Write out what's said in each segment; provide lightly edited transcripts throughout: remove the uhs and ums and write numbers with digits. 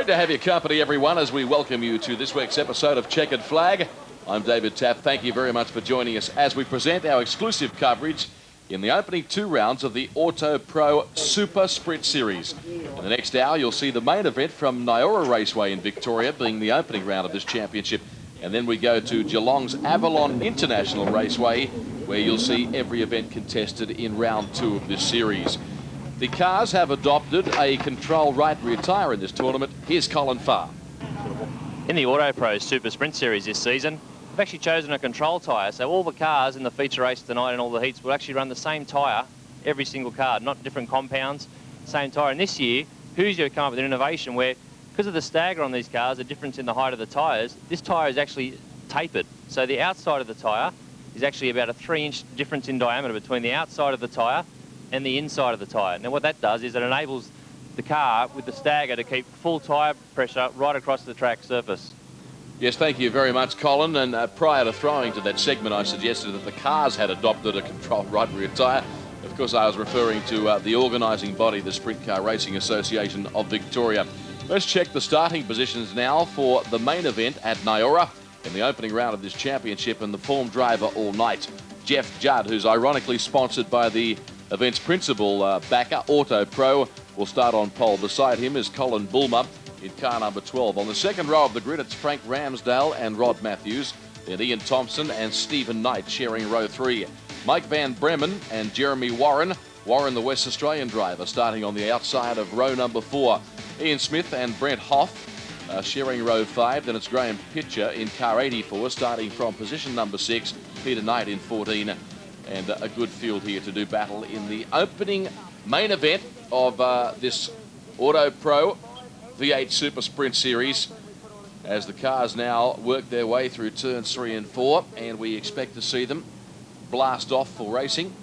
Great to have your company, everyone, as we welcome you to this week's episode of Checkered Flag. I'm David Tapp. Thank you very much for joining us as we present our exclusive coverage in the opening 2 rounds of the Autopro Super Sprint Series. In the next hour, you'll see the main event from Nyora Raceway in Victoria being the opening round of this championship. And then we go to Geelong's Avalon International Raceway, where you'll see every event contested in round 2 of this series. The cars have adopted a control right rear tyre in this tournament. Here's Colin. In the Autopro Super Sprint Series this season, we've actually chosen a control tyre, so all the cars in the feature race tonight and all the heats will actually run the same tyre, every single car, not different compounds, same tyre. And this year, Hough come up with an innovation where, because of the stagger on these cars, the difference in the height of the tyres, this tyre is actually tapered. So the outside of the tyre is actually about a 3-inch difference in diameter between the outside of the tyre and the inside of the tyre. Now what that does is it enables the car with the stagger to keep full tyre pressure right across the track surface. Yes, thank you very much, Colin. And prior to throwing to that segment, I suggested that the cars had adopted a control right rear tyre. Of course, I was referring to the organising body, the Sprintcar Racing Association of Victoria. Let's check the starting positions now for the main event at Nyora in the opening round of this championship, and the form driver all night, Jeff Judd, who's ironically sponsored by the event's principal backer, Autopro, will start on pole. Beside him is Colin Bulmer in car number 12. On the second row of the grid, it's Frank Ramsdale and Rod Matthews. Then Ian Thomsen and Stephen Knight sharing row 3. Mike Van Bremen and Jeremy Warren. Warren, the West Australian driver, starting on the outside of row number 4. Ian Smith and Brent Hough sharing row 5. Then it's Graeme Pitcher in car 84, starting from position number 6. Peter Knight in 14. And a good field here to do battle in the opening main event of this Autopro V8 Super Sprint Series, as the cars now work their way through turns 3 and 4, and we expect to see them blast off for racing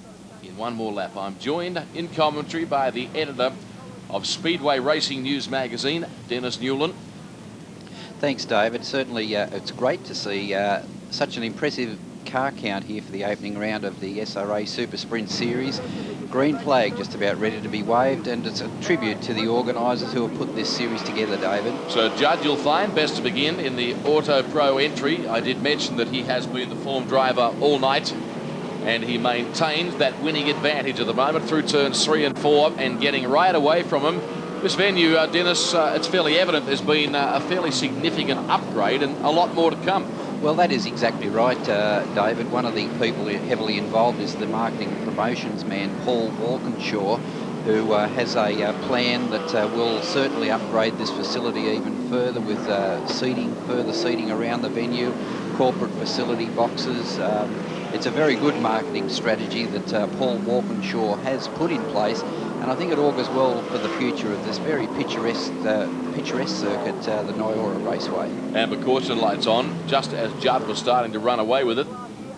in one more lap. I'm joined in commentary by the editor of Speedway Racing News magazine, Dennis Newland. Thanks, David. Certainly it's great to see such an impressive car count here for the opening round of the SRA Super Sprint Series. Green flag just about ready to be waved, and it's a tribute to the organisers who have put this series together, David. So, Judd, you'll find best to begin in the Autopro entry. I did mention that he has been the form driver all night, and he maintains that winning advantage at the moment through turns 3 and 4 and getting right away from him. This venue, Dennis, it's fairly evident there's been a fairly significant upgrade and a lot more to come. Well, that is exactly right, David. One of the people heavily involved is the marketing and promotions man, Paul Walkinshaw, who has a plan that will certainly upgrade this facility even further with further seating around the venue, corporate facility boxes. It's a very good marketing strategy that Paul Walkinshaw has put in place, and I think it augurs well for the future of this very picturesque circuit, the Nyora Raceway. Amber caution lights on, just as Judd was starting to run away with it.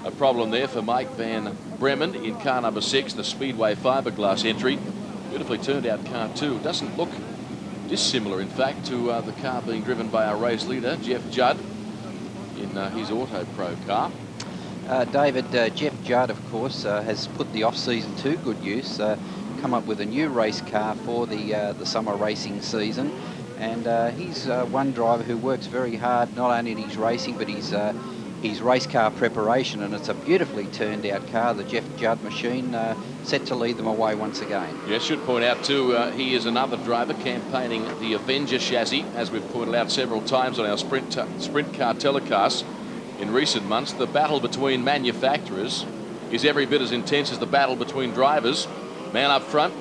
A problem there for Mike Van Bremen in car number 6, the Speedway fiberglass entry. Beautifully turned out car 2. Doesn't look dissimilar, in fact, to the car being driven by our race leader, Jeff Judd, in his Autopro car. David, Jeff Judd, of course, has put the off-season to good use, come up with a new race car for the summer racing season, and he's one driver who works very hard, not only in his racing, but his race car preparation, and it's a beautifully turned out car, the Jeff Judd machine, set to lead them away once again. Yes, should point out too, he is another driver campaigning the Avenger chassis, as we've pointed out several times on our sprint car telecasts. In recent months, the battle between manufacturers is every bit as intense as the battle between drivers. Man up front,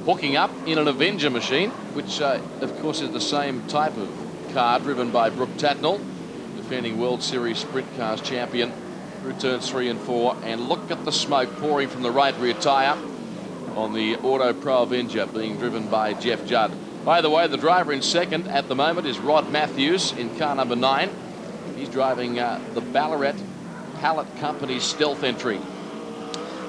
hooking up in an Avenger machine, which of course is the same type of car driven by Brooke Tatnall, defending World Series Sprint Cars champion, through turns 3 and 4. And look at the smoke pouring from the right rear tyre on the Autopro Avenger being driven by Jeff Judd. By the way, the driver in second at the moment is Rod Matthews in car number 9. He's driving the Ballarat Pallet Company's stealth entry.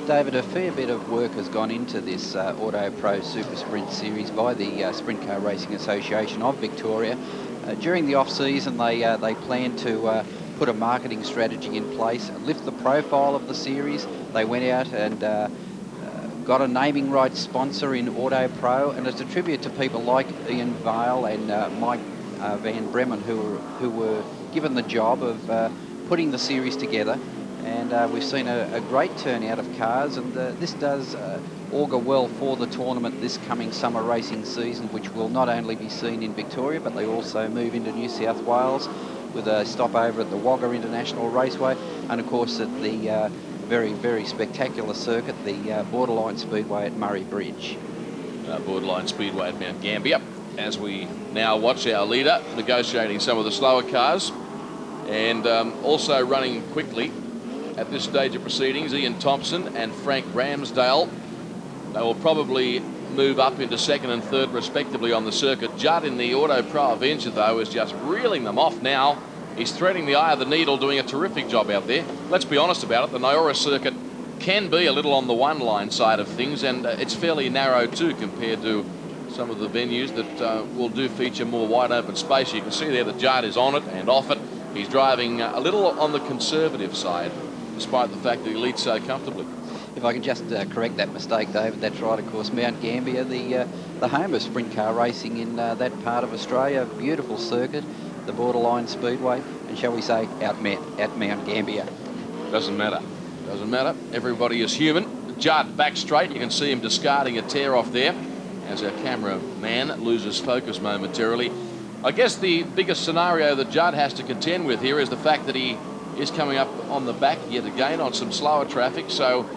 David, a fair bit of work has gone into this Autopro Super Sprint Series by the Sprintcar Racing Association of Victoria. During the off-season, they plan to put a marketing strategy in place, lift the profile of the series. They went out and got a naming rights sponsor in Autopro, and it's a tribute to people like Ian Vale and Mike Van Bremen, who were given the job of putting the series together. And we've seen a great turnout of cars, and this does augur well for the tournament this coming summer racing season, which will not only be seen in Victoria, but they also move into New South Wales with a stopover at the Wagga International Raceway, and of course at the very, very spectacular circuit, the Borderline Speedway at Murray Bridge. Borderline Speedway at Mount Gambier, as we now watch our leader negotiating some of the slower cars, and also running quickly at this stage of proceedings, Ian Thomsen and Frank Ramsdale. They will probably move up into second and third respectively on the circuit. Judd in the Autopro Avenger, though, is just reeling them off now. He's threading the eye of the needle, doing a terrific job out there. Let's be honest about it, the Nyora circuit can be a little on the one-line side of things, and it's fairly narrow too compared to some of the venues that will do feature more wide open space. You can see there that Judd is on it and off it. He's driving a little on the conservative side, despite the fact that he leads so comfortably. If I can just correct that mistake, David, that's right, of course. Mount Gambier, the home of sprint car racing in that part of Australia. Beautiful circuit, the Borderline Speedway, and shall we say, at Mount Gambier. Doesn't matter. Doesn't matter. Everybody is human. Judd back straight. You can see him discarding a tear off there as our cameraman loses focus momentarily. I guess the biggest scenario that Judd has to contend with here is the fact that he is coming up on the back yet again on some slower traffic, so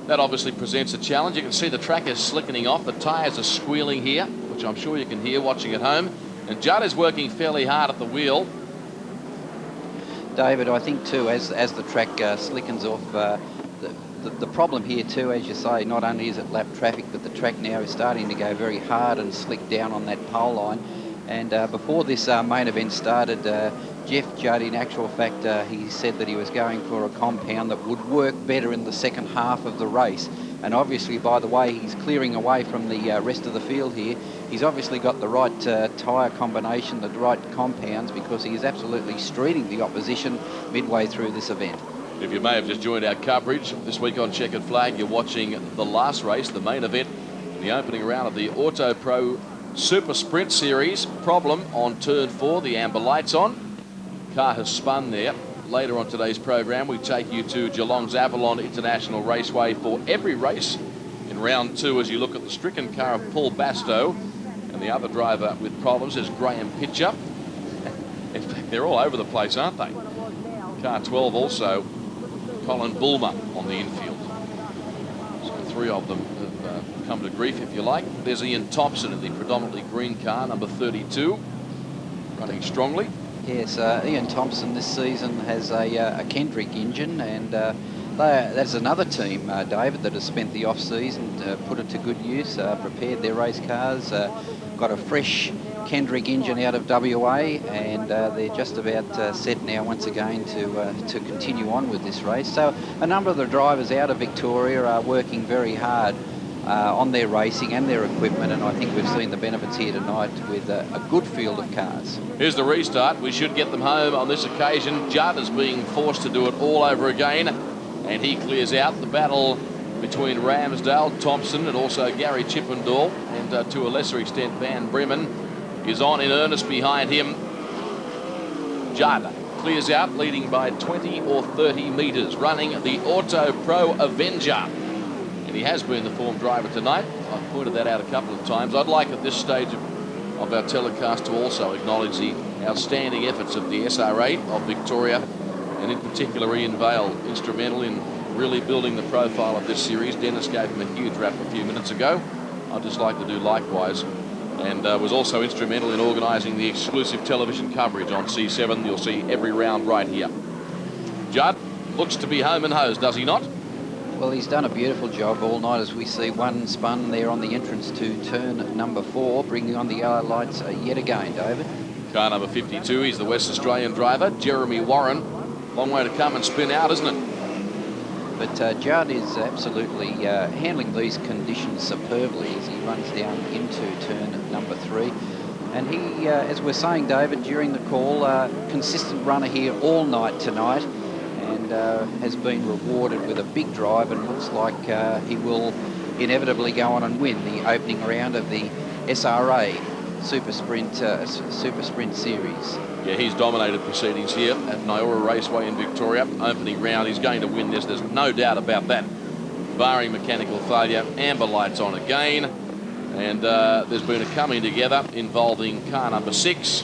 that obviously presents a challenge. You can see the track is slickening off, the tyres are squealing here, which I'm sure you can hear watching at home, and Judd is working fairly hard at the wheel. David, I think too, as the track slickens off, the problem here too, as you say, not only is it lap traffic, but the track now is starting to go very hard and slick down on that pole line. And before this main event started, Jeff Judd, in actual fact, he said that he was going for a compound that would work better in the second half of the race. And obviously, by the way he's clearing away from the rest of the field here, he's obviously got the right tyre combination, the right compounds, because he is absolutely streeting the opposition midway through this event. If you may have just joined our coverage this week on Checkered Flag, you're watching the last race, the main event, the opening round of the Autopro Super Sprint Series. Problem on turn 4, the amber lights on. Car has spun there. Later on today's program, we take you to Geelong's Avalon International Raceway for every race in round 2 as you look at the stricken car of Paul Bastow, and the other driver with problems is Graeme Pitcher. In fact, they're all over the place, aren't they? Car 12 also, Colin Bulmer on the infield. So 3 of them have come to grief, if you like. There's Ian Thomsen in the predominantly green car, number 32, running strongly. Yes, Ian Thomsen this season has a Kendrick engine, and that's another team, David, that has spent the off-season, put it to good use, prepared their race cars, got a fresh Kendrick engine out of WA, and they're just about set now once again to continue on with this race. So a number of the drivers out of Victoria are working very hard on their racing and their equipment, and I think we've seen the benefits here tonight with a good field of cars. Here's the restart. We should get them home on this occasion. Judd is being forced to do it all over again, and he clears out. The battle between Ramsdale, Thomsen, and also Garry Chippendall, and to a lesser extent Van Bremen, is on in earnest behind him. Judd clears out, leading by 20 or 30 metres, running the Autopro Avenger. He has been the form driver tonight. I've pointed that out a couple of times. I'd like at this stage of our telecast to also acknowledge the outstanding efforts of the SRA of Victoria, and in particular Ian Vale, instrumental in really building the profile of this series. Dennis gave him a huge rap a few minutes ago. I'd just like to do likewise, and was also instrumental in organising the exclusive television coverage on C7. You'll see every round right here. Judd looks to be home and hosed, does he not? Well, he's done a beautiful job all night, as we see one spun there on the entrance to turn number 4, bringing on the yellow lights yet again, David. Car number 52, he's the West Australian driver, Jeremy Warren. Long way to come and spin out, isn't it? But Judd is absolutely handling these conditions superbly as he runs down into turn number 3. And he, as we're saying, David, during the call, consistent runner here all night tonight, and has been rewarded with a big drive, and looks like he will inevitably go on and win the opening round of the SRA Super Sprint Series. Yeah, he's dominated proceedings here at Nyora Raceway in Victoria. Opening round, he's going to win this. There's no doubt about that. Barring mechanical failure, amber lights on again. And there's been a coming together involving car number 6,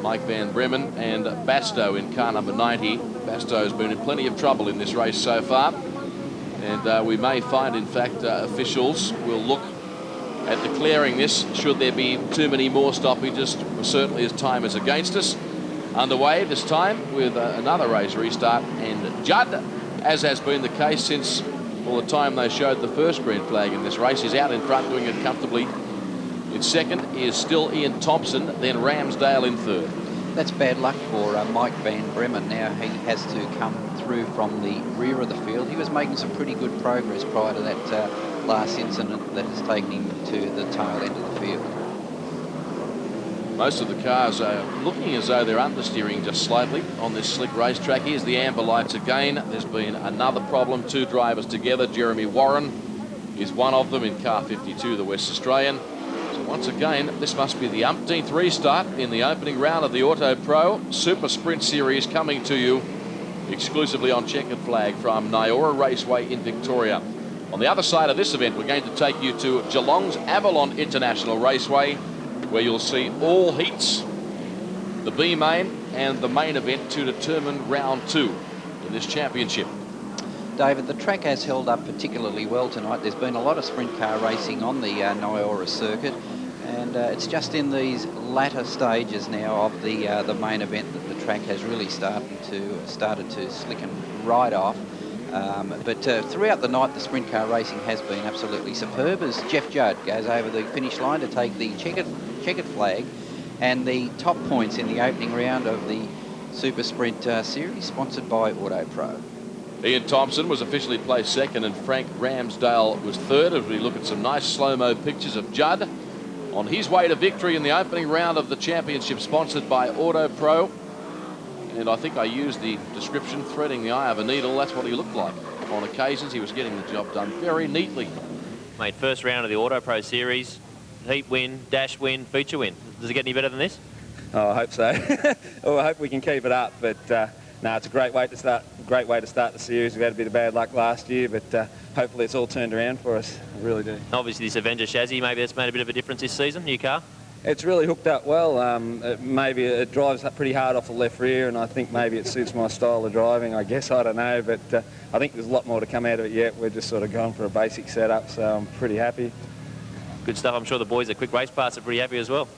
Mike van Bremen, and Bastow in car number 90. Bastow's been in plenty of trouble in this race so far. And we may find, in fact, officials will look at declaring this should there be too many more stoppages, certainly as time is against us. Underway this time with another race restart, and Judd, as has been the case since the time they showed the first green flag in this race, is out in front doing it comfortably. In second is still Ian Thomsen, then Ramsdale in third. That's bad luck for Mike van Bremen. Now he has to come through from the rear of the field. He was making some pretty good progress prior to that last incident that has taken him to the tail end of the field. Most of the cars are looking as though they're understeering just slightly on this slick racetrack. Here's the amber lights again. There's been another problem. 2 drivers together. Jeremy Warren is one of them in car 52, the West Australian. So once again, this must be the umpteenth restart in the opening round of the Autopro Super Sprint Series, coming to you exclusively on checkered flag from Nyora Raceway in Victoria. On the other side of this event, we're going to take you to Geelong's Avalon International Raceway, where you'll see all heats, the B main and the main event, to determine round 2 in this championship. David, the track has held up particularly well tonight. There's been a lot of sprint car racing on the Nyora circuit, and it's just in these latter stages now of the main event that the track has really started to slicken right off. But throughout the night, the sprint car racing has been absolutely superb as Jeff Judd goes over the finish line to take the checkered flag and the top points in the opening round of the Super Sprint Series, sponsored by Autopro. Ian Thomsen was officially placed second, and Frank Ramsdale was third, as we look at some nice slow-mo pictures of Judd on his way to victory in the opening round of the championship, sponsored by Autopro. And I think I used the description, threading the eye of a needle. That's what he looked like. On occasions, he was getting the job done very neatly. Mate, first round of the Autopro Series, heat win, dash win, feature win. Does it get any better than this? Oh, I hope so. Well, I hope we can keep it up. But no, it's a great way to start. Great way to start the series. We had a bit of bad luck last year, but hopefully it's all turned around for us. I really do. Obviously, this Avenger chassis, maybe that's made a bit of a difference this season. New car. It's really hooked up well. Maybe it drives up pretty hard off the left rear, and I think maybe it suits my style of driving. I guess, I don't know, but I think there's a lot more to come out of it yet. We're just sort of going for a basic setup, so I'm pretty happy. Good stuff. I'm sure the boys at Quick Race Parts are pretty happy as well.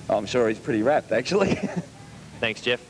I'm sure he's pretty wrapped, actually. Thanks, Jeff.